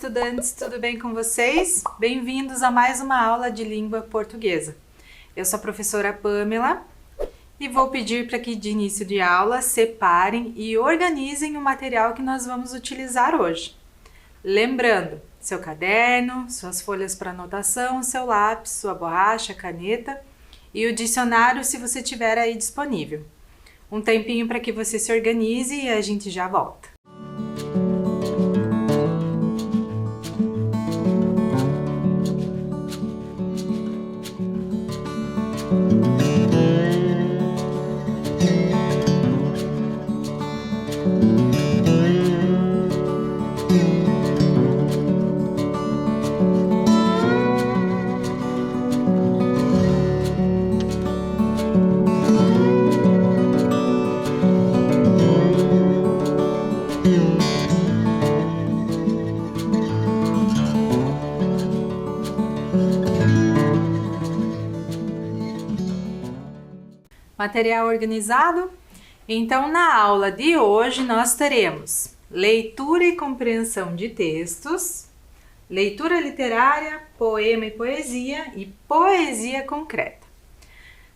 estudantes, tudo bem com vocês? Bem-vindos a mais uma aula de língua portuguesa. Eu sou a professora Pamela e vou pedir para que de início de aula separem e organizem o material que nós vamos utilizar hoje. Lembrando, seu caderno, suas folhas para anotação, seu lápis, sua borracha, caneta e o dicionário se você tiver aí disponível. Um tempinho para que você se organize e a gente já volta. Material organizado? Então, na aula de hoje, nós teremos leitura e compreensão de textos, leitura literária, poema e poesia concreta.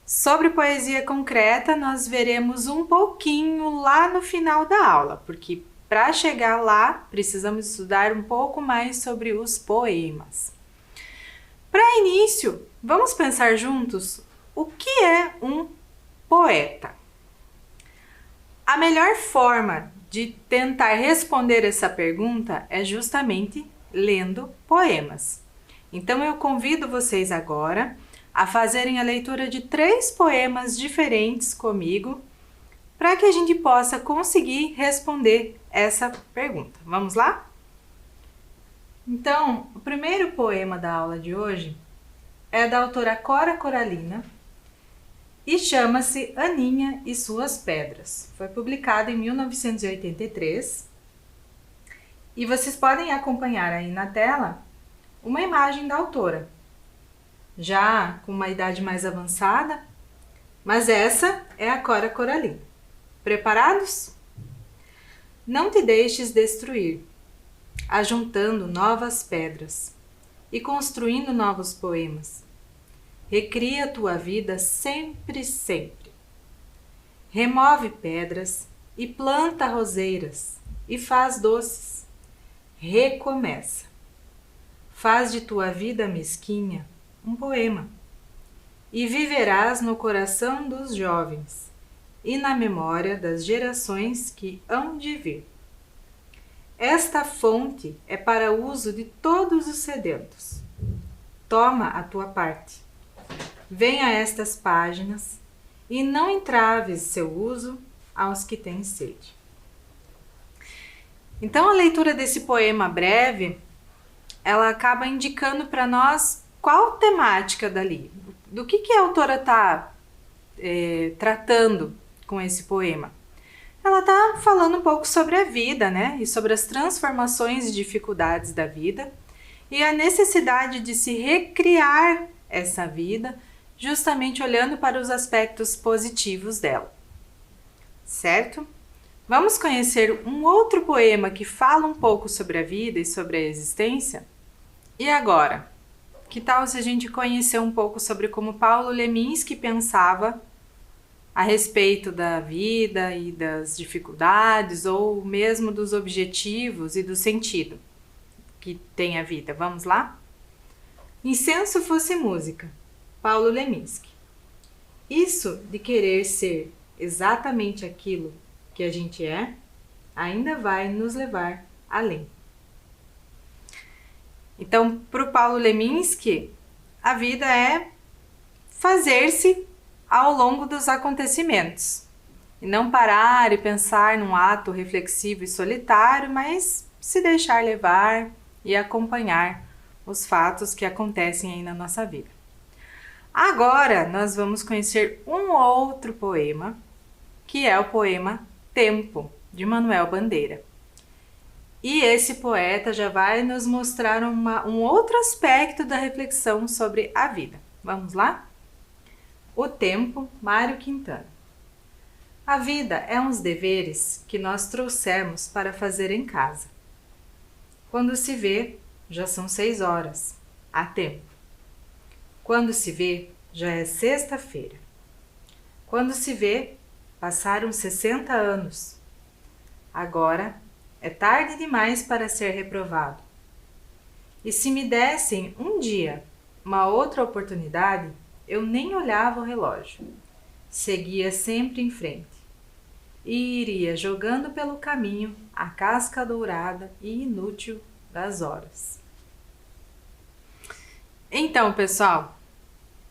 Sobre poesia concreta, nós veremos um pouquinho lá no final da aula, porque para chegar lá, precisamos estudar um pouco mais sobre os poemas. Para início, vamos pensar juntos o que é um poeta. A melhor forma de tentar responder essa pergunta é justamente lendo poemas. Então eu convido vocês agora a fazerem a leitura de 3 poemas diferentes comigo, para que a gente possa conseguir responder essa pergunta. Vamos lá? Então, o primeiro poema da aula de hoje é da autora Cora Coralina e chama-se Aninha e Suas Pedras. Foi publicado em 1983 e vocês podem acompanhar aí na tela uma imagem da autora, já com uma idade mais avançada, mas essa é a Cora Coralina. Preparados? Não te deixes destruir, ajuntando novas pedras e construindo novos poemas. Recria tua vida sempre, sempre. Remove pedras e planta roseiras e faz doces. Recomeça. Faz de tua vida mesquinha um poema e viverás no coração dos jovens e na memória das gerações que hão de vir. Esta fonte é para uso de todos os sedentos. Toma a tua parte. Venha a estas páginas e não entraves seu uso aos que têm sede. Então, a leitura desse poema breve, ela acaba indicando para nós qual temática dali, do que a autora está tratando com esse poema. Ela está falando um pouco sobre a vida, né? E sobre as transformações e dificuldades da vida e a necessidade de se recriar essa vida, justamente olhando para os aspectos positivos dela, certo? Vamos conhecer um outro poema que fala um pouco sobre a vida e sobre a existência? E agora, que tal se a gente conhecer um pouco sobre como Paulo Leminski pensava a respeito da vida e das dificuldades, ou mesmo dos objetivos e do sentido que tem a vida? Vamos lá? Incenso fosse música. Paulo Leminski. Isso de querer ser exatamente aquilo que a gente é, ainda vai nos levar além. Então, para o Paulo Leminski, a vida é fazer-se ao longo dos acontecimentos. E não parar e pensar num ato reflexivo e solitário, mas se deixar levar e acompanhar os fatos que acontecem aí na nossa vida. Agora nós vamos conhecer um outro poema, que é o poema Tempo, de Manuel Bandeira. E esse poeta já vai nos mostrar um outro aspecto da reflexão sobre a vida. Vamos lá? O Tempo, Mário Quintana. A vida é uns deveres que nós trouxemos para fazer em casa. Quando se vê, já são 6 horas. Há tempo. Quando se vê, já é sexta-feira. Quando se vê, passaram 60 anos. Agora é tarde demais para ser reprovado. E se me dessem um dia, uma outra oportunidade, eu nem olhava o relógio. Seguia sempre em frente. E iria jogando pelo caminho a casca dourada e inútil das horas. Então, pessoal,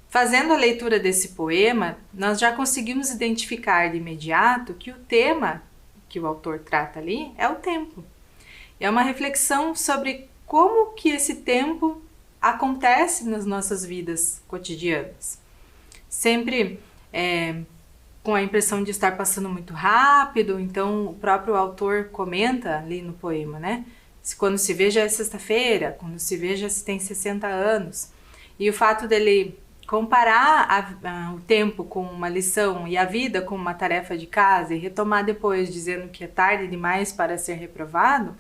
fazendo a leitura desse poema, nós já conseguimos identificar de imediato que o tema que o autor trata ali é o tempo. É uma reflexão sobre como que esse tempo acontece nas nossas vidas cotidianas. Sempre com a impressão de estar passando muito rápido, então o próprio autor comenta ali no poema, né? Quando se vê já é sexta-feira, quando se vê já se tem 60 anos. E o fato dele comparar o tempo com uma lição e a vida com uma tarefa de casa e retomar depois dizendo que é tarde demais para ser reprovado,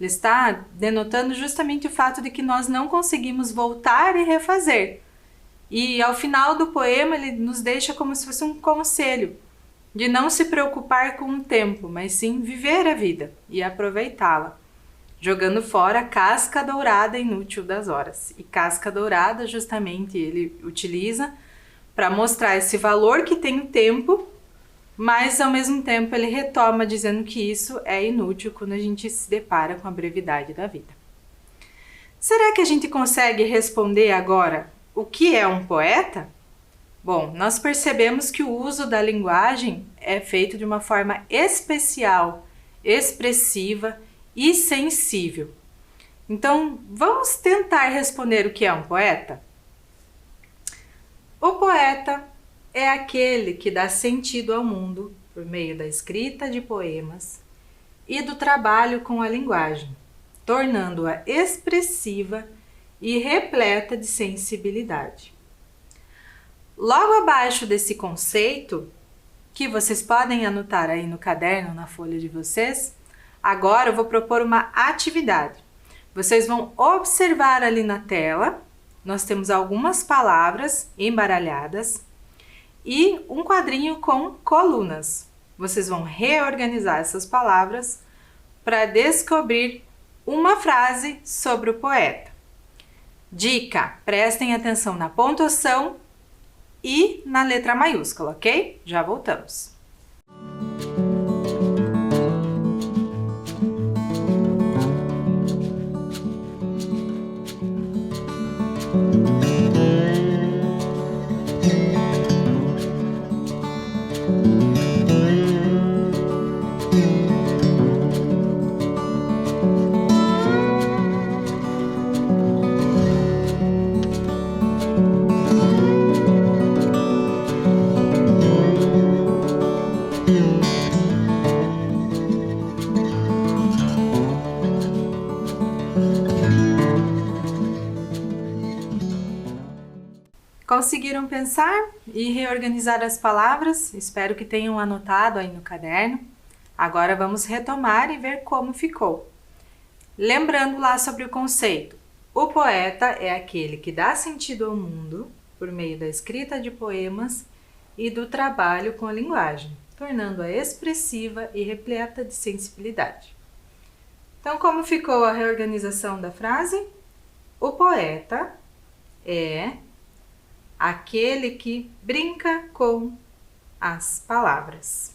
ele está denotando justamente o fato de que nós não conseguimos voltar e refazer. E ao final do poema ele nos deixa como se fosse um conselho de não se preocupar com o tempo, mas sim viver a vida e aproveitá-la, jogando fora a casca dourada inútil das horas. E casca dourada justamente ele utiliza para mostrar esse valor que tem o tempo, mas ao mesmo tempo ele retoma dizendo que isso é inútil quando a gente se depara com a brevidade da vida. Será que a gente consegue responder agora o que é um poeta? Bom, nós percebemos que o uso da linguagem é feito de uma forma especial, expressiva e sensível. Então, vamos tentar responder o que é um poeta? O poeta é aquele que dá sentido ao mundo por meio da escrita de poemas e do trabalho com a linguagem, tornando-a expressiva e repleta de sensibilidade. Logo abaixo desse conceito, que vocês podem anotar aí no caderno, na folha de vocês, agora eu vou propor uma atividade. Vocês vão observar ali na tela, nós temos algumas palavras embaralhadas e um quadrinho com colunas. Vocês vão reorganizar essas palavras para descobrir uma frase sobre o poeta. Dica: prestem atenção na pontuação e na letra maiúscula, ok? Já voltamos. Conseguiram pensar e reorganizar as palavras? Espero que tenham anotado aí no caderno. Agora vamos retomar e ver como ficou. Lembrando lá sobre o conceito. O poeta é aquele que dá sentido ao mundo por meio da escrita de poemas e do trabalho com a linguagem, tornando-a expressiva e repleta de sensibilidade. Então, como ficou a reorganização da frase? O poeta é aquele que brinca com as palavras.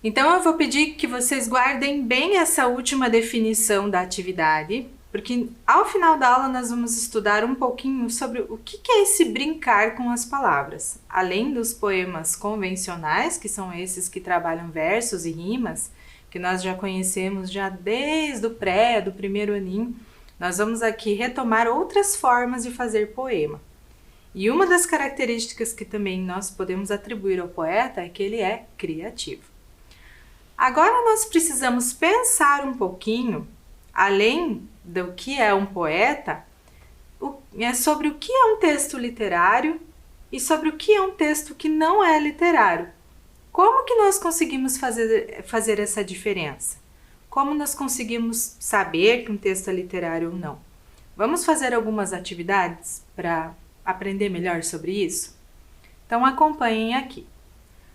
Então, eu vou pedir que vocês guardem bem essa última definição da atividade, porque ao final da aula nós vamos estudar um pouquinho sobre o que é esse brincar com as palavras. Além dos poemas convencionais, que são esses que trabalham versos e rimas, que nós já conhecemos já desde o do primeiro aninho, nós vamos aqui retomar outras formas de fazer poema. E uma das características que também nós podemos atribuir ao poeta é que ele é criativo. Agora nós precisamos pensar um pouquinho, além do que é um poeta, sobre o que é um texto literário e sobre o que é um texto que não é literário. Como que nós conseguimos fazer essa diferença? Como nós conseguimos saber que um texto é literário ou não? Vamos fazer algumas atividades para aprender melhor sobre isso? Então acompanhem aqui.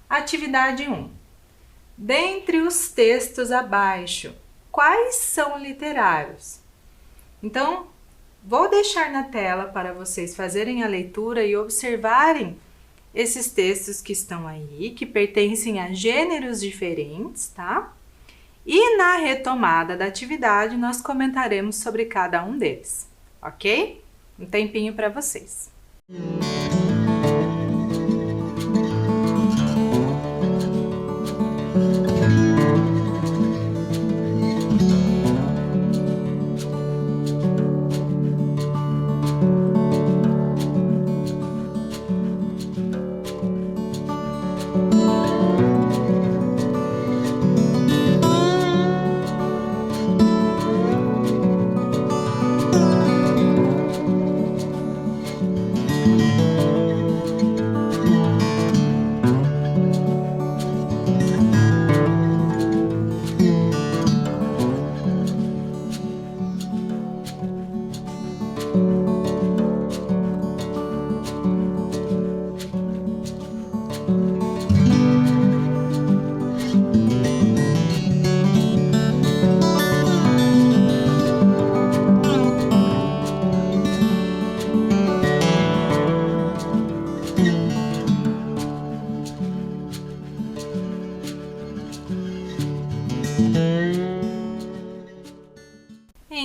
Atividade 1. Dentre os textos abaixo, quais são literários? Então, vou deixar na tela para vocês fazerem a leitura e observarem esses textos que estão aí, que pertencem a gêneros diferentes, tá? E na retomada da atividade, nós comentaremos sobre cada um deles, ok? Um tempinho para vocês.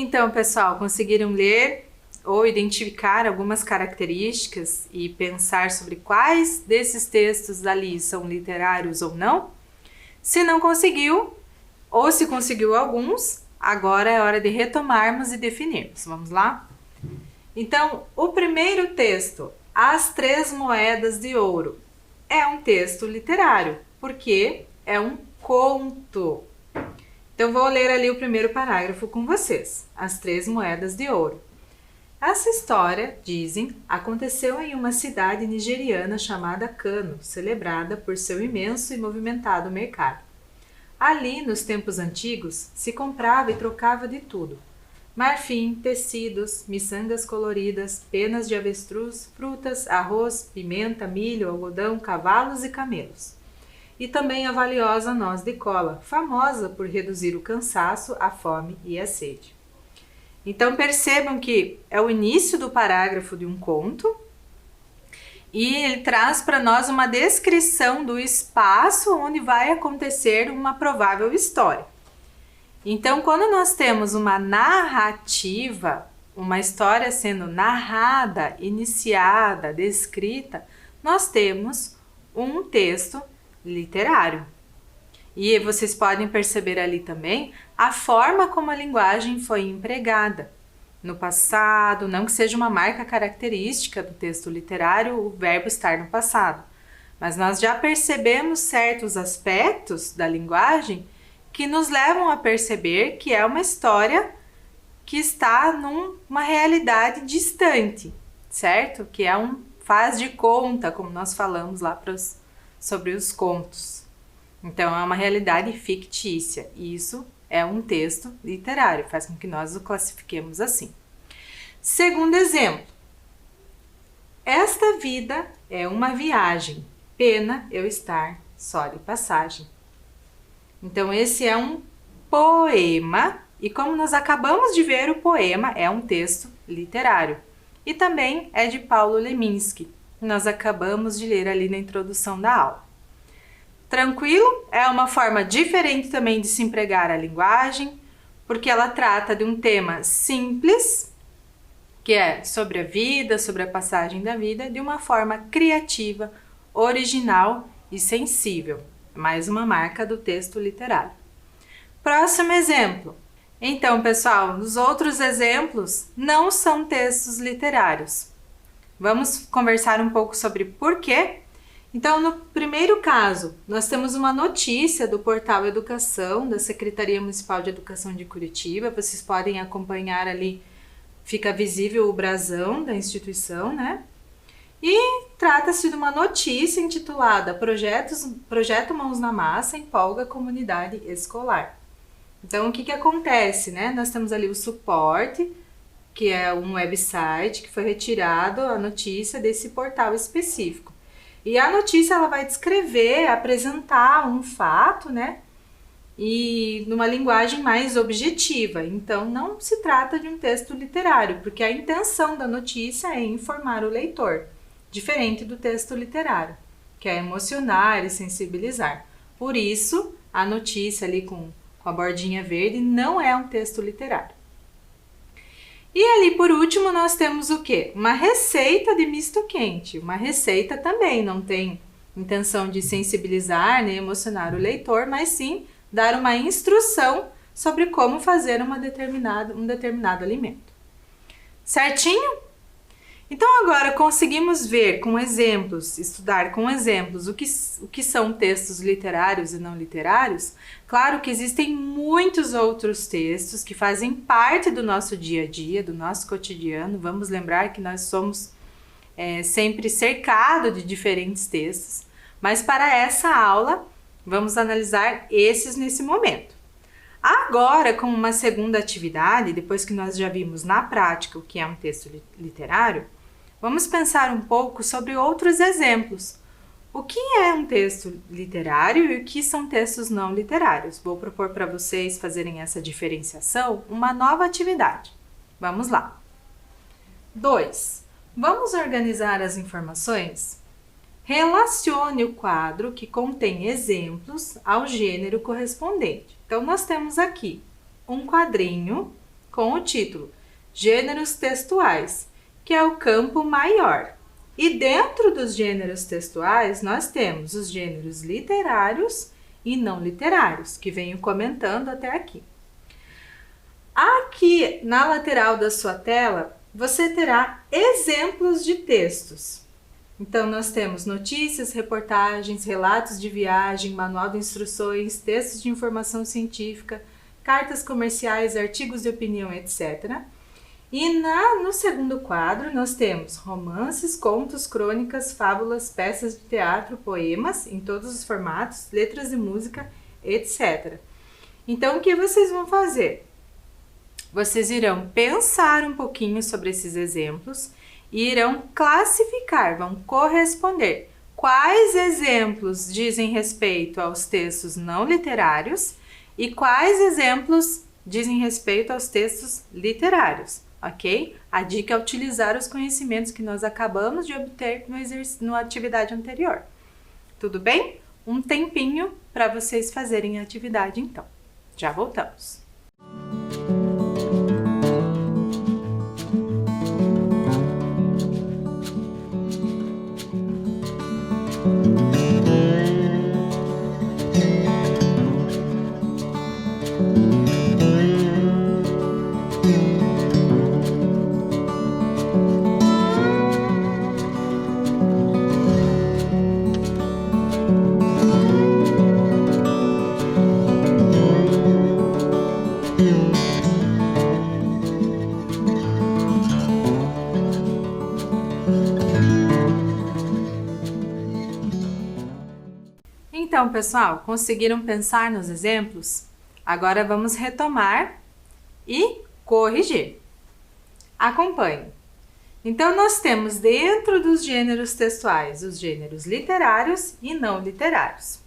Então, pessoal, conseguiram ler ou identificar algumas características e pensar sobre quais desses textos ali são literários ou não? Se não conseguiu, ou se conseguiu alguns, agora é hora de retomarmos e definirmos. Vamos lá? Então, o primeiro texto, As Três Moedas de Ouro, é um texto literário, porque é um conto. Então, vou ler ali o primeiro parágrafo com vocês. As Três Moedas de Ouro. Essa história, dizem, aconteceu em uma cidade nigeriana chamada Kano, celebrada por seu imenso e movimentado mercado. Ali, nos tempos antigos, se comprava e trocava de tudo. Marfim, tecidos, miçangas coloridas, penas de avestruz, frutas, arroz, pimenta, milho, algodão, cavalos e camelos. E também a valiosa noz de cola, famosa por reduzir o cansaço, a fome e a sede. Então percebam que é o início do parágrafo de um conto e ele traz para nós uma descrição do espaço onde vai acontecer uma provável história. Então, quando nós temos uma narrativa, uma história sendo narrada, iniciada, descrita, nós temos um texto literário. E vocês podem perceber ali também a forma como a linguagem foi empregada. No passado, não que seja uma marca característica do texto literário o verbo estar no passado, mas nós já percebemos certos aspectos da linguagem que nos levam a perceber que é uma história que está numa realidade distante, certo? Que é um faz de conta, como nós falamos lá sobre os contos. Então, é uma realidade fictícia. E isso é um texto literário, faz com que nós o classifiquemos assim. Segundo exemplo. Esta vida é uma viagem, pena eu estar só de passagem. Então, esse é um poema, e como nós acabamos de ver, o poema é um texto literário. E também é de Paulo Leminski. Nós acabamos de ler ali na introdução da aula. Tranquilo? É uma forma diferente também de se empregar a linguagem, porque ela trata de um tema simples, que é sobre a vida, sobre a passagem da vida, de uma forma criativa, original e sensível. Mais uma marca do texto literário. Próximo exemplo. Então, pessoal, os outros exemplos não são textos literários. Vamos conversar um pouco sobre por quê? Então, no primeiro caso, nós temos uma notícia do Portal Educação, da Secretaria Municipal de Educação de Curitiba. Vocês podem acompanhar ali, fica visível o brasão da instituição, né? E trata-se de uma notícia intitulada Projeto Mãos na Massa empolga a comunidade escolar. Então, o que acontece, né? Nós temos ali o suporte, que é um website que foi retirado a notícia desse portal específico. E a notícia ela vai descrever, apresentar um fato, né? E numa linguagem mais objetiva. Então, não se trata de um texto literário, porque a intenção da notícia é informar o leitor, diferente do texto literário, que é emocionar e sensibilizar. Por isso, a notícia ali com a bordinha verde não é um texto literário. E ali por último nós temos o quê? Uma receita de misto quente. Uma receita também não tem intenção de sensibilizar nem emocionar o leitor, mas sim dar uma instrução sobre como fazer um determinado alimento. Certinho? Então agora conseguimos ver com exemplos, estudar com exemplos o que são textos literários e não literários. Claro que existem muitos outros textos que fazem parte do nosso dia a dia, do nosso cotidiano. Vamos lembrar que nós somos sempre cercados de diferentes textos, mas para essa aula vamos analisar esses nesse momento. Agora, como uma segunda atividade, depois que nós já vimos na prática o que é um texto literário, vamos pensar um pouco sobre outros exemplos. O que é um texto literário e o que são textos não literários? Vou propor para vocês fazerem essa diferenciação, uma nova atividade. Vamos lá. 2. Vamos organizar as informações? Relacione o quadro que contém exemplos ao gênero correspondente. Então, nós temos aqui um quadrinho com o título Gêneros Textuais, que é o campo maior. E dentro dos gêneros textuais, nós temos os gêneros literários e não literários, que venho comentando até aqui. Aqui na lateral da sua tela, você terá exemplos de textos. Então, nós temos notícias, reportagens, relatos de viagem, manual de instruções, textos de informação científica, cartas comerciais, artigos de opinião, etc. E no segundo quadro, nós temos romances, contos, crônicas, fábulas, peças de teatro, poemas, em todos os formatos, letras de música, etc. Então, o que vocês vão fazer? Vocês irão pensar um pouquinho sobre esses exemplos e irão classificar, vão corresponder quais exemplos dizem respeito aos textos não literários e quais exemplos dizem respeito aos textos literários, ok? A dica é utilizar os conhecimentos que nós acabamos de obter na atividade anterior. Tudo bem? Um tempinho para vocês fazerem a atividade então. Já voltamos. Então, pessoal, conseguiram pensar nos exemplos? Agora vamos retomar e corrigir. Acompanhe. Então, nós temos dentro dos gêneros textuais os gêneros literários e não literários.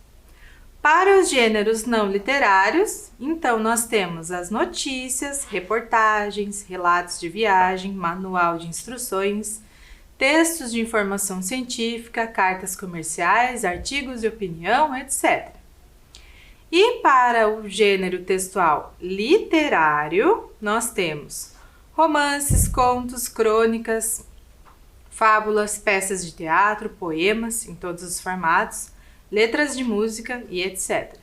Para os gêneros não literários, então nós temos as notícias, reportagens, relatos de viagem, manual de instruções, textos de informação científica, cartas comerciais, artigos de opinião, etc. E para o gênero textual literário, nós temos romances, contos, crônicas, fábulas, peças de teatro, poemas em todos os formatos, letras de música e etc.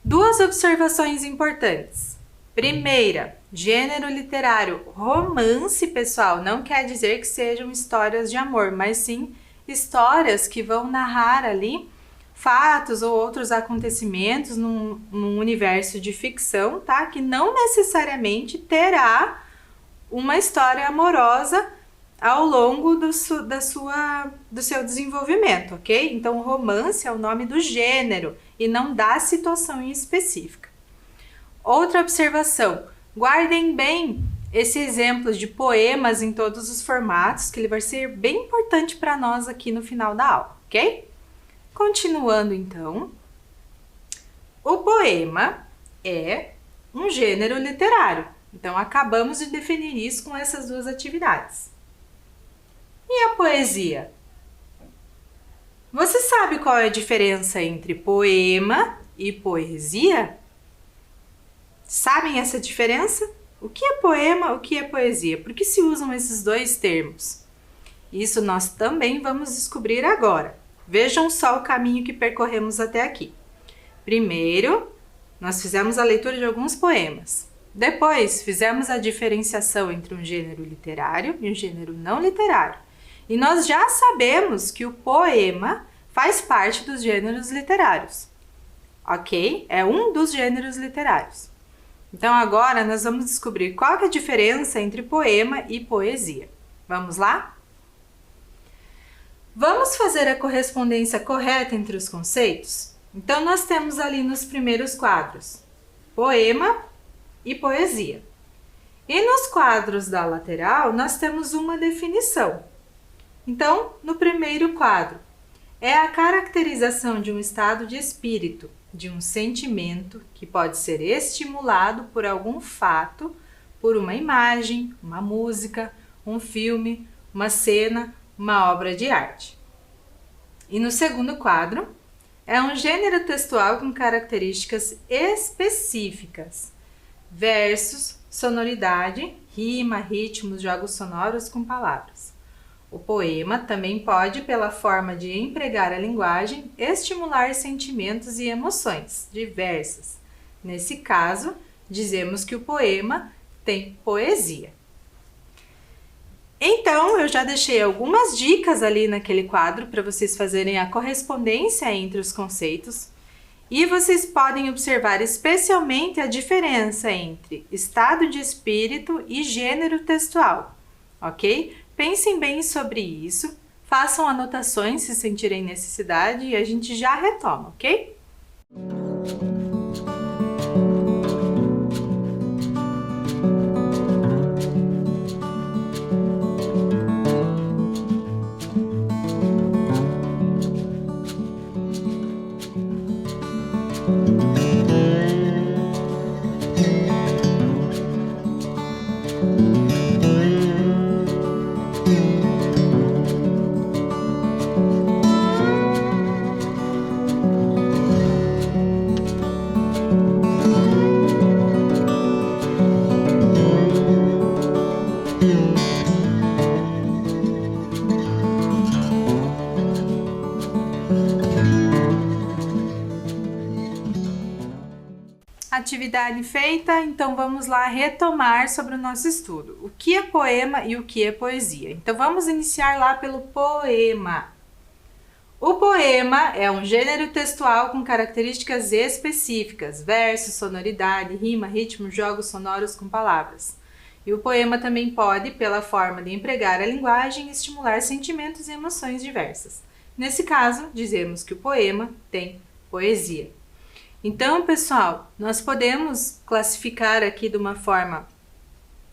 Duas observações importantes. Primeira, gênero literário romance, pessoal, não quer dizer que sejam histórias de amor, mas sim histórias que vão narrar ali fatos ou outros acontecimentos num universo de ficção, tá? Que não necessariamente terá uma história amorosa ao longo do seu desenvolvimento, ok? Então, o romance é o nome do gênero e não da situação em específica. Outra observação, guardem bem esse exemplo de poemas em todos os formatos, que ele vai ser bem importante para nós aqui no final da aula, ok? Continuando então, o poema é um gênero literário. Então, acabamos de definir isso com essas duas atividades. E a poesia? Você sabe qual é a diferença entre poema e poesia? Sabem essa diferença? O que é poema, o que é poesia? Por que se usam esses dois termos? Isso nós também vamos descobrir agora. Vejam só o caminho que percorremos até aqui. Primeiro, nós fizemos a leitura de alguns poemas. Depois, fizemos a diferenciação entre um gênero literário e um gênero não literário. E nós já sabemos que o poema faz parte dos gêneros literários. Ok? É um dos gêneros literários. Então, agora nós vamos descobrir qual que é a diferença entre poema e poesia. Vamos lá? Vamos fazer a correspondência correta entre os conceitos? Então, nós temos ali nos primeiros quadros, poema e poesia. E nos quadros da lateral, nós temos uma definição. Então, no primeiro quadro, é a caracterização de um estado de espírito, de um sentimento que pode ser estimulado por algum fato, por uma imagem, uma música, um filme, uma cena, uma obra de arte. E no segundo quadro, é um gênero textual com características específicas, versos, sonoridade, rima, ritmos, jogos sonoros com palavras. O poema também pode, pela forma de empregar a linguagem, estimular sentimentos e emoções diversas. Nesse caso, dizemos que o poema tem poesia. Então, eu já deixei algumas dicas ali naquele quadro para vocês fazerem a correspondência entre os conceitos. E vocês podem observar especialmente a diferença entre estado de espírito e gênero textual, ok? Pensem bem sobre isso, façam anotações se sentirem necessidade e a gente já retoma, ok? Atividade feita, então vamos lá retomar sobre o nosso estudo. O que é poema e o que é poesia? Então vamos iniciar lá pelo poema. O poema é um gênero textual com características específicas, versos, sonoridade, rima, ritmo, jogos sonoros com palavras. E o poema também pode, pela forma de empregar a linguagem, estimular sentimentos e emoções diversas. Nesse caso, dizemos que o poema tem poesia. Então, pessoal, nós podemos classificar aqui de uma forma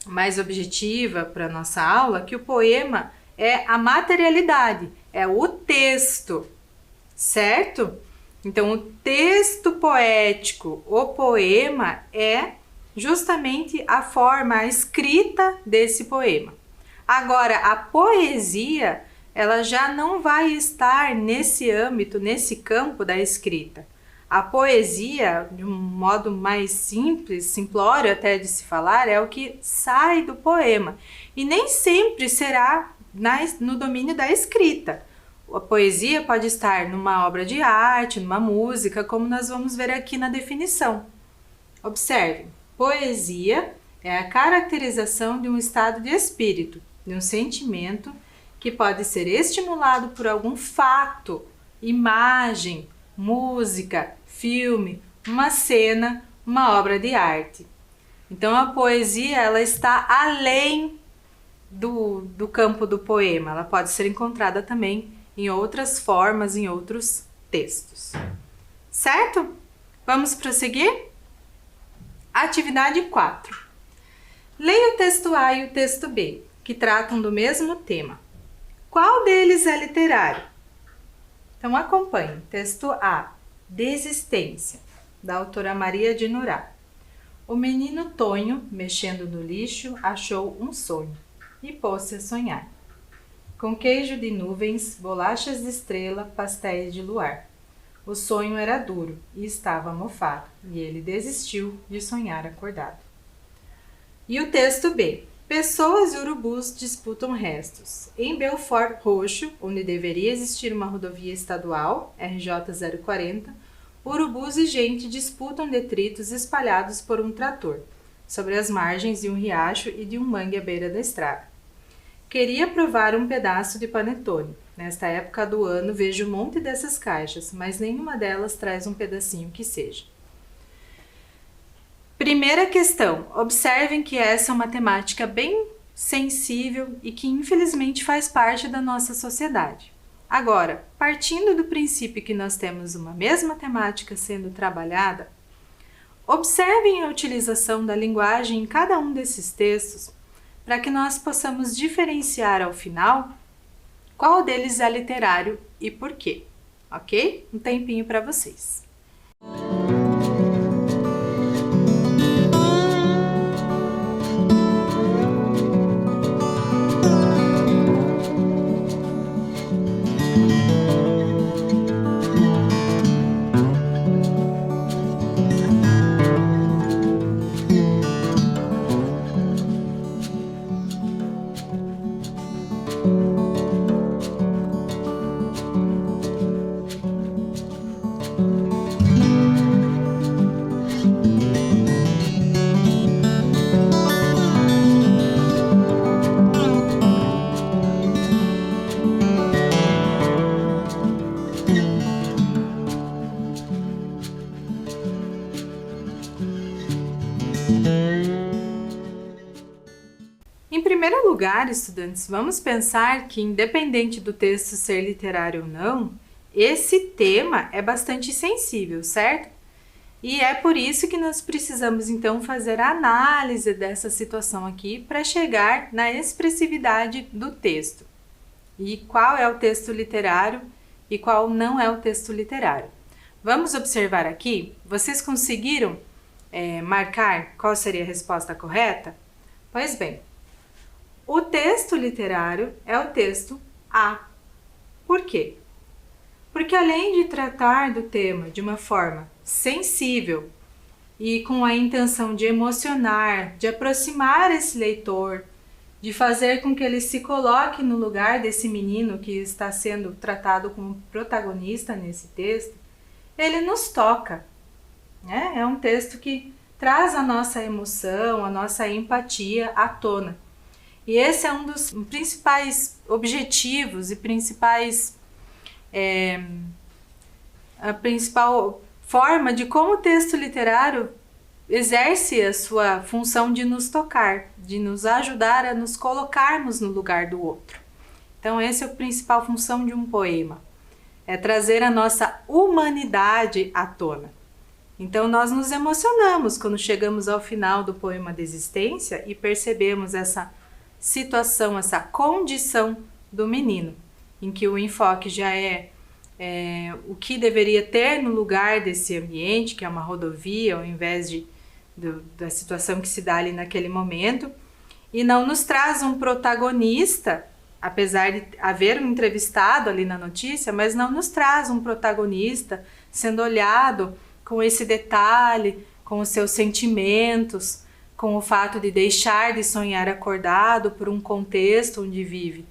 mais objetiva para a nossa aula que o poema é a materialidade, é o texto, certo? Então, o texto poético, o poema, é justamente a forma, a escrita desse poema. Agora, a poesia, ela já não vai estar nesse âmbito, nesse campo da escrita. A poesia, de um modo mais simples, simplório até de se falar, é o que sai do poema. E nem sempre será no domínio da escrita. A poesia pode estar numa obra de arte, numa música, como nós vamos ver aqui na definição. Observe, poesia é a caracterização de um estado de espírito, de um sentimento que pode ser estimulado por algum fato, imagem, música, filme, uma cena, uma obra de arte. Então a poesia ela está além do campo do poema, ela pode ser encontrada também em outras formas, em outros textos. Certo? Vamos prosseguir? Atividade 4. Leia o texto A e o texto B, que tratam do mesmo tema. Qual deles é literário? Então acompanhe. Texto A. Desistência, da autora Maria de Nurá. O menino Tonho, mexendo no lixo, achou um sonho e pôs-se a sonhar. Com queijo de nuvens, bolachas de estrela, pastéis de luar. O sonho era duro e estava mofado, e ele desistiu de sonhar acordado. E o texto B. Pessoas e urubus disputam restos. Em Belfort Roxo, onde deveria existir uma rodovia estadual, RJ 040, urubus e gente disputam detritos espalhados por um trator, sobre as margens de um riacho e de um mangue à beira da estrada. Queria provar um pedaço de panetone. Nesta época do ano vejo um monte dessas caixas, mas nenhuma delas traz um pedacinho que seja. Primeira questão. Observem que essa é uma temática bem sensível e que infelizmente faz parte da nossa sociedade. Agora, partindo do princípio que nós temos uma mesma temática sendo trabalhada, observem a utilização da linguagem em cada um desses textos para que nós possamos diferenciar ao final qual deles é literário e por quê, ok? Um tempinho para vocês. Em primeiro lugar, estudantes, vamos pensar que, independente do texto ser literário ou não, esse tema é bastante sensível, certo? E é por isso que nós precisamos, então, fazer a análise dessa situação aqui para chegar na expressividade do texto. E qual é o texto literário e qual não é o texto literário. Vamos observar aqui, vocês conseguiram marcar qual seria a resposta correta? Pois bem, o texto literário é o texto A. Por quê? Porque além de tratar do tema de uma forma sensível e com a intenção de emocionar, de aproximar esse leitor, de fazer com que ele se coloque no lugar desse menino que está sendo tratado como protagonista nesse texto, ele nos toca, né? É um texto que traz a nossa emoção, a nossa empatia à tona. E esse é um dos principais objetivos e a principal forma de como o texto literário exerce a sua função de nos tocar, de nos ajudar a nos colocarmos no lugar do outro. Então essa é a principal função de um poema, é trazer a nossa humanidade à tona. Então nós nos emocionamos quando chegamos ao final do poema Desistência e percebemos essa situação, essa condição do menino, em que o enfoque já é o que deveria ter no lugar desse ambiente, que é uma rodovia, ao invés da situação que se dá ali naquele momento, e não nos traz um protagonista, apesar de haver um entrevistado ali na notícia, mas não nos traz um protagonista sendo olhado com esse detalhe, com os seus sentimentos, com o fato de deixar de sonhar acordado por um contexto onde vive.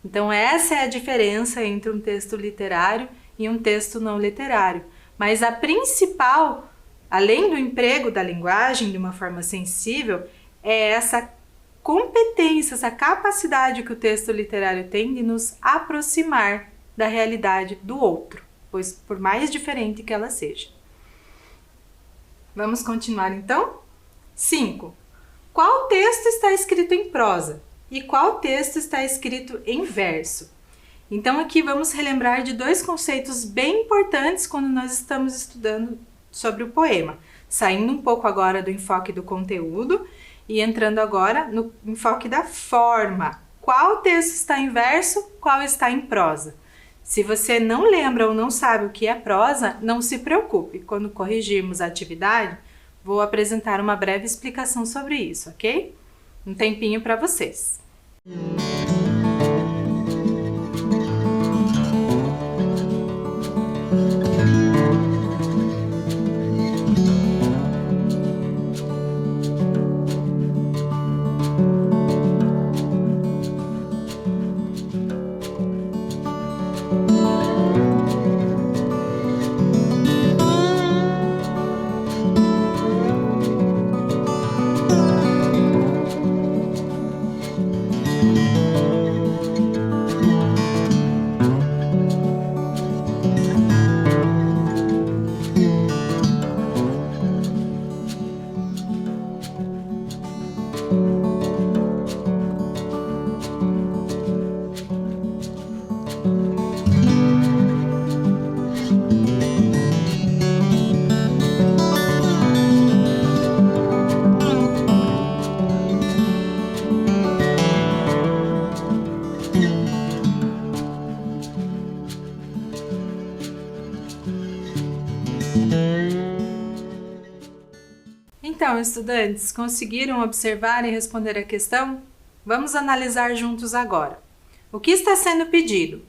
Então essa é a diferença entre um texto literário e um texto não literário. Mas a principal, além do emprego da linguagem de uma forma sensível, é essa competência, essa capacidade que o texto literário tem de nos aproximar da realidade do outro, pois por mais diferente que ela seja. Vamos continuar então? 5. Qual texto está escrito em prosa e qual texto está escrito em verso? Então aqui vamos relembrar de dois conceitos bem importantes quando nós estamos estudando sobre o poema, saindo um pouco agora do enfoque do conteúdo e entrando agora no enfoque da forma. Qual texto está em verso, qual está em prosa? Se você não lembra ou não sabe o que é prosa, não se preocupe. Quando corrigirmos a atividade, vou apresentar uma breve explicação sobre isso, ok? Um tempinho para vocês. Então, estudantes, conseguiram observar e responder a questão? Vamos analisar juntos agora. O que está sendo pedido?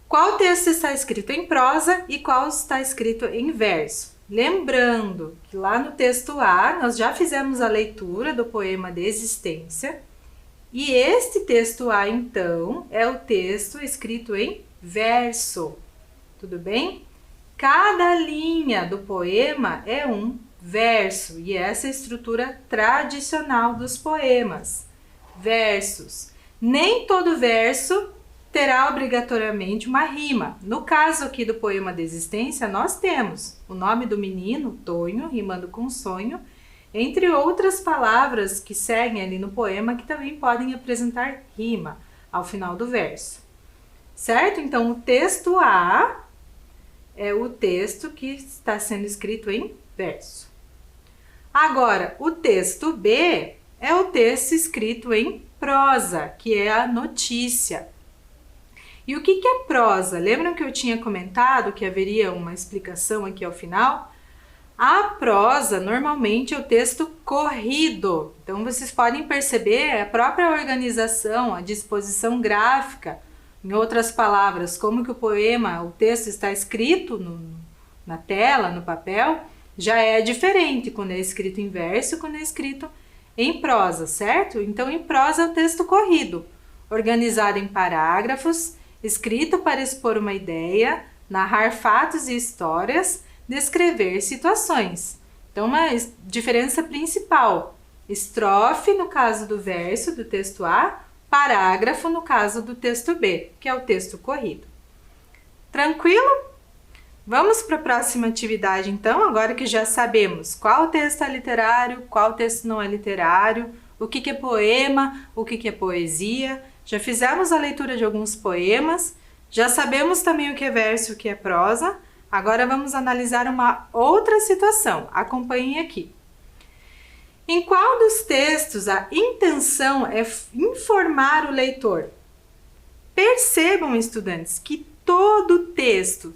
Qual texto está escrito em prosa e qual está escrito em verso? Lembrando que lá no texto A, nós já fizemos a leitura do poema Desistência, e este texto A, então, é o texto escrito em verso. Tudo bem? Cada linha do poema é um verso, e essa é a estrutura tradicional dos poemas. Versos. Nem todo verso terá obrigatoriamente uma rima. No caso aqui do poema Desistência, nós temos o nome do menino, Tonho, rimando com sonho, entre outras palavras que seguem ali no poema que também podem apresentar rima ao final do verso. Certo? Então, o texto A é o texto que está sendo escrito em verso. Agora, o texto B é o texto escrito em prosa, que é a notícia. E o que é prosa? Lembram que eu tinha comentado que haveria uma explicação aqui ao final? A prosa normalmente é o texto corrido. Então, vocês podem perceber a própria organização, a disposição gráfica, em outras palavras, como que o poema, o texto está escrito na tela, no papel, já é diferente quando é escrito em verso e quando é escrito em prosa, certo? Então, em prosa é o texto corrido, organizado em parágrafos, escrito para expor uma ideia, narrar fatos e histórias, descrever situações. Então, uma diferença principal, estrofe no caso do verso do texto A, parágrafo no caso do texto B, que é o texto corrido. Tranquilo? Vamos para a próxima atividade, então, agora que já sabemos qual texto é literário, qual texto não é literário, o que é poema, o que é poesia. Já fizemos a leitura de alguns poemas, já sabemos também o que é verso e o que é prosa. Agora vamos analisar uma outra situação. Acompanhem aqui. Em qual dos textos a intenção é informar o leitor? Percebam, estudantes, que todo texto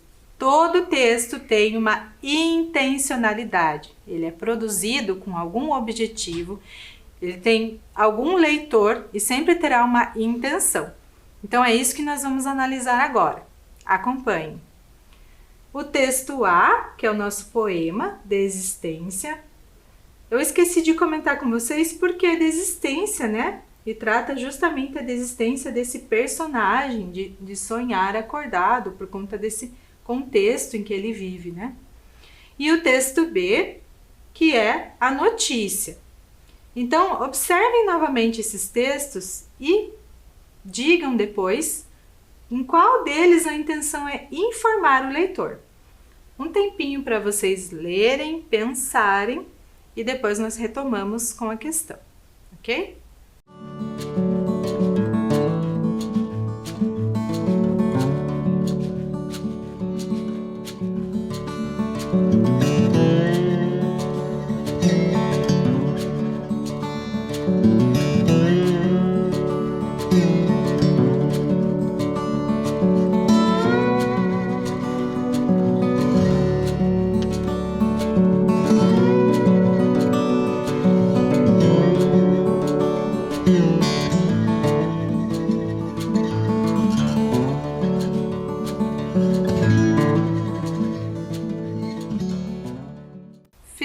tem uma intencionalidade. Ele é produzido com algum objetivo, ele tem algum leitor e sempre terá uma intenção. Então, é isso que nós vamos analisar agora. Acompanhe. O texto A, que é o nosso poema, Desistência. Eu esqueci de comentar com vocês porque é desistência, né? E trata justamente a desistência desse personagem de sonhar acordado por conta desse contexto em que ele vive, né? E o texto B, que é a notícia. Então, observem novamente esses textos e digam depois em qual deles a intenção é informar o leitor. Um tempinho para vocês lerem, pensarem e depois nós retomamos com a questão, ok?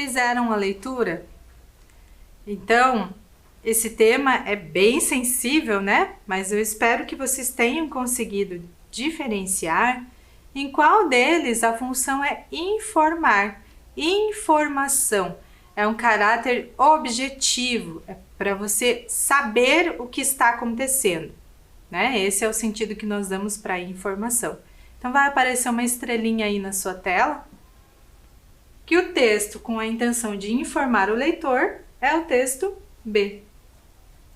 fizeram a leitura? Então, esse tema é bem sensível, né? Mas eu espero que vocês tenham conseguido diferenciar em qual deles a função é informar. Informação é um caráter objetivo, é para você saber o que está acontecendo, né? Esse é o sentido que nós damos para informação. Então vai aparecer uma estrelinha aí na sua tela, que o texto com a intenção de informar o leitor é o texto B,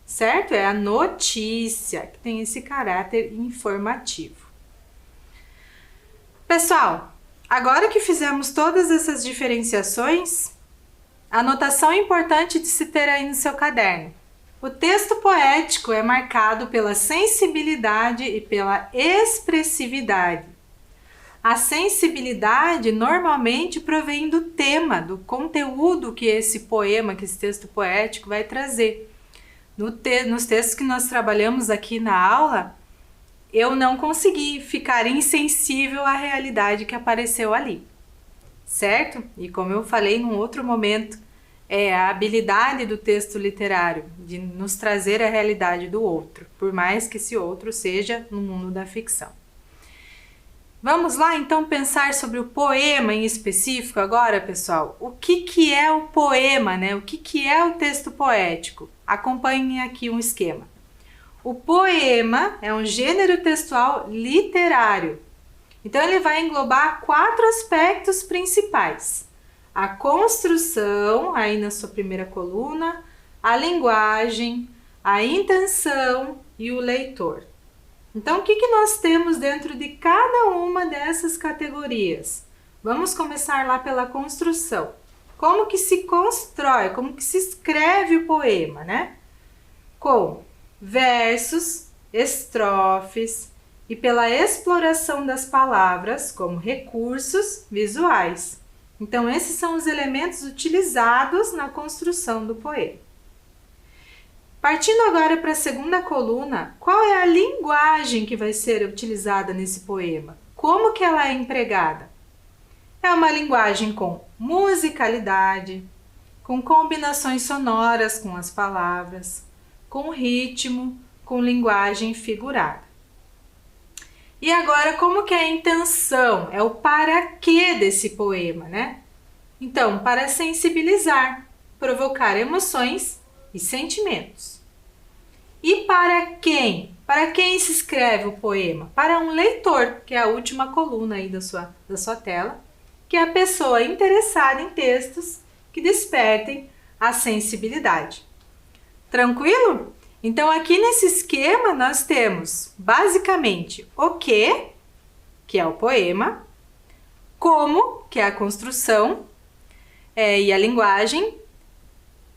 certo? É a notícia que tem esse caráter informativo. Pessoal, agora que fizemos todas essas diferenciações, a anotação é importante de se ter aí no seu caderno. O texto poético é marcado pela sensibilidade e pela expressividade. A sensibilidade normalmente provém do tema, do conteúdo que esse poema, que esse texto poético vai trazer. Nos textos que nós trabalhamos aqui na aula, eu não consegui ficar insensível à realidade que apareceu ali, certo? E como eu falei num outro momento, é a habilidade do texto literário de nos trazer a realidade do outro, por mais que esse outro seja no mundo da ficção. Vamos lá então pensar sobre o poema em específico agora, pessoal. O que é o poema, né? O que é o texto poético? Acompanhem aqui um esquema. O poema é um gênero textual literário. Então ele vai englobar 4 aspectos principais: a construção, aí na sua primeira coluna, a linguagem, a intenção e o leitor. Então, o que nós temos dentro de cada uma dessas categorias? Vamos começar lá pela construção. Como que se constrói, como que se escreve o poema, né? Com versos, estrofes e pela exploração das palavras como recursos visuais. Então, esses são os elementos utilizados na construção do poema. Partindo agora para a segunda coluna, qual é a linguagem que vai ser utilizada nesse poema? Como que ela é empregada? É uma linguagem com musicalidade, com combinações sonoras com as palavras, com ritmo, com linguagem figurada. E agora, como que é a intenção? É o para quê desse poema, né? Então, para sensibilizar, provocar emoções e sentimentos. E para quem? Para quem se escreve o poema? Para um leitor, que é a última coluna aí da sua tela, que é a pessoa interessada em textos que despertem a sensibilidade. Tranquilo? Então, aqui nesse esquema, nós temos basicamente o que é o poema, como, que é a construção e a linguagem,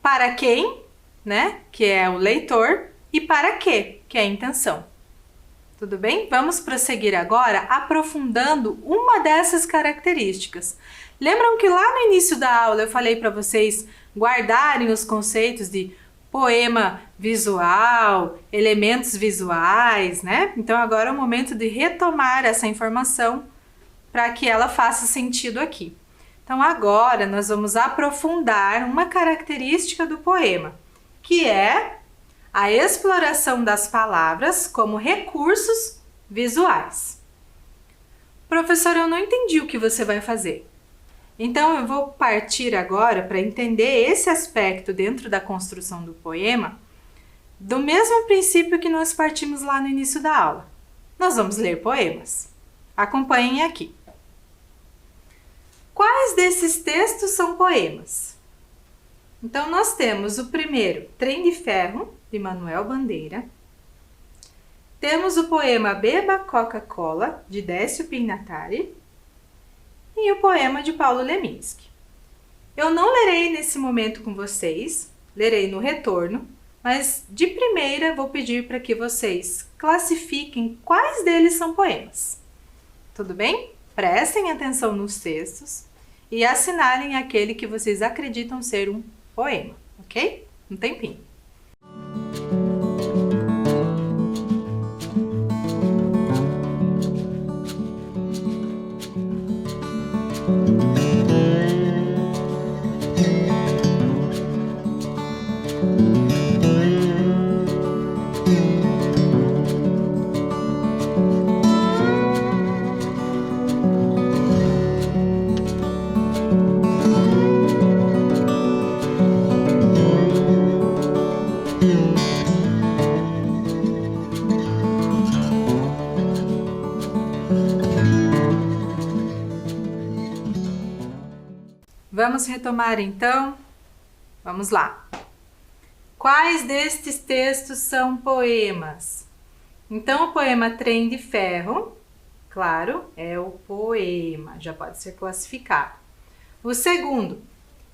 para quem, né, que é o leitor, e para quê, que é a intenção. Tudo bem? Vamos prosseguir agora aprofundando uma dessas características. Lembram que lá no início da aula eu falei para vocês guardarem os conceitos de poema visual, elementos visuais, né? Então agora é o momento de retomar essa informação para que ela faça sentido aqui. Então agora nós vamos aprofundar uma característica do poema, que é a exploração das palavras como recursos visuais. Professor, eu não entendi o que você vai fazer. Então eu vou partir agora para entender esse aspecto dentro da construção do poema, do mesmo princípio que nós partimos lá no início da aula. Nós vamos ler poemas. Acompanhem aqui. Quais desses textos são poemas? Então nós temos o primeiro, Trem de Ferro, de Manuel Bandeira. Temos o poema Beba Coca-Cola, de Décio Pignatari. E o poema de Paulo Leminski. Eu não lerei nesse momento com vocês, lerei no retorno, mas de primeira vou pedir para que vocês classifiquem quais deles são poemas. Tudo bem? Prestem atenção nos textos e assinalem aquele que vocês acreditam ser um poema, ok? Um tempinho. Vamos retomar então? Vamos lá. Quais destes textos são poemas? Então, o poema Trem de Ferro, claro, é o poema, já pode ser classificado. O segundo,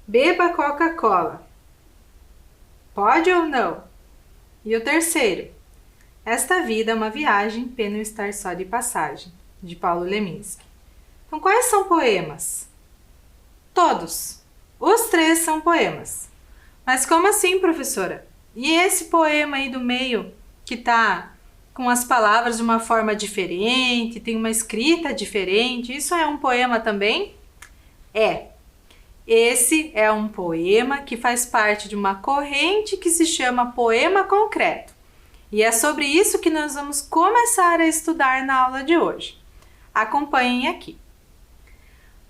Beba Coca-Cola, pode ou não? E o terceiro, Esta Vida é uma Viagem, Pena Estar Só de Passagem, de Paulo Leminski. Então, quais são poemas? Todos. Os três são poemas. Mas como assim, professora? E esse poema aí do meio, que tá com as palavras de uma forma diferente, tem uma escrita diferente, isso é um poema também? É. Esse é um poema que faz parte de uma corrente que se chama poema concreto. E é sobre isso que nós vamos começar a estudar na aula de hoje. Acompanhem aqui.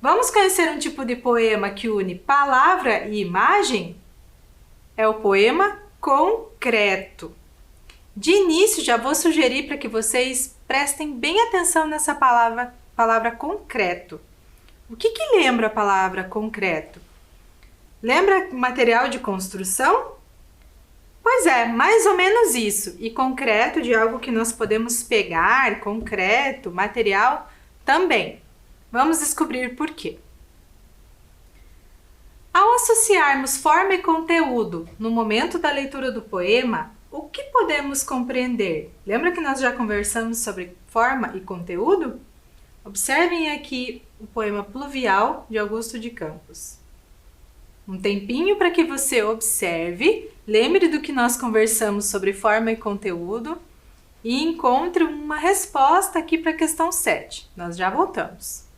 Vamos conhecer um tipo de poema que une palavra e imagem? É o poema concreto. De início, já vou sugerir para que vocês prestem bem atenção nessa palavra concreto. O que lembra a palavra concreto? Lembra material de construção? Pois é, mais ou menos isso. E concreto de algo que nós podemos pegar, concreto, material também. Vamos descobrir por quê. Ao associarmos forma e conteúdo no momento da leitura do poema, o que podemos compreender? Lembra que nós já conversamos sobre forma e conteúdo? Observem aqui o poema Pluvial, de Augusto de Campos. Um tempinho para que você observe, lembre do que nós conversamos sobre forma e conteúdo e encontre uma resposta aqui para a questão 7. Nós já voltamos.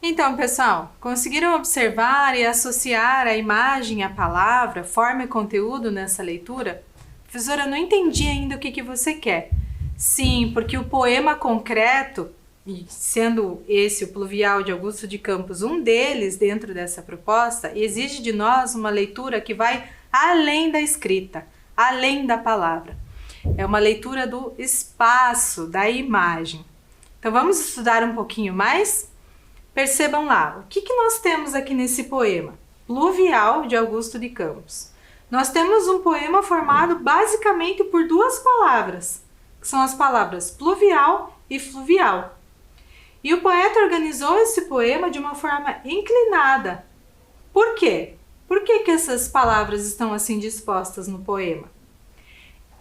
Então, pessoal, conseguiram observar e associar a imagem à palavra, forma e conteúdo nessa leitura? Professora, eu não entendi ainda o que você quer. Sim, porque o poema concreto, e sendo esse o Pluvial de Augusto de Campos um deles dentro dessa proposta, exige de nós uma leitura que vai além da escrita, além da palavra. É uma leitura do espaço, da imagem. Então, vamos estudar um pouquinho mais? Percebam lá, o que nós temos aqui nesse poema? Pluvial, de Augusto de Campos. Nós temos um poema formado basicamente por duas palavras, que são as palavras pluvial e fluvial. E o poeta organizou esse poema de uma forma inclinada. Por quê? Por que essas palavras estão assim dispostas no poema?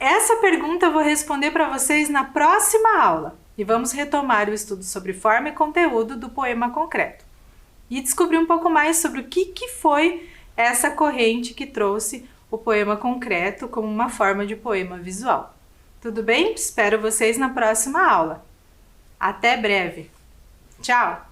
Essa pergunta eu vou responder para vocês na próxima aula. E vamos retomar o estudo sobre forma e conteúdo do poema concreto. E descobrir um pouco mais sobre o que foi essa corrente que trouxe o poema concreto como uma forma de poema visual. Tudo bem? Espero vocês na próxima aula. Até breve. Tchau!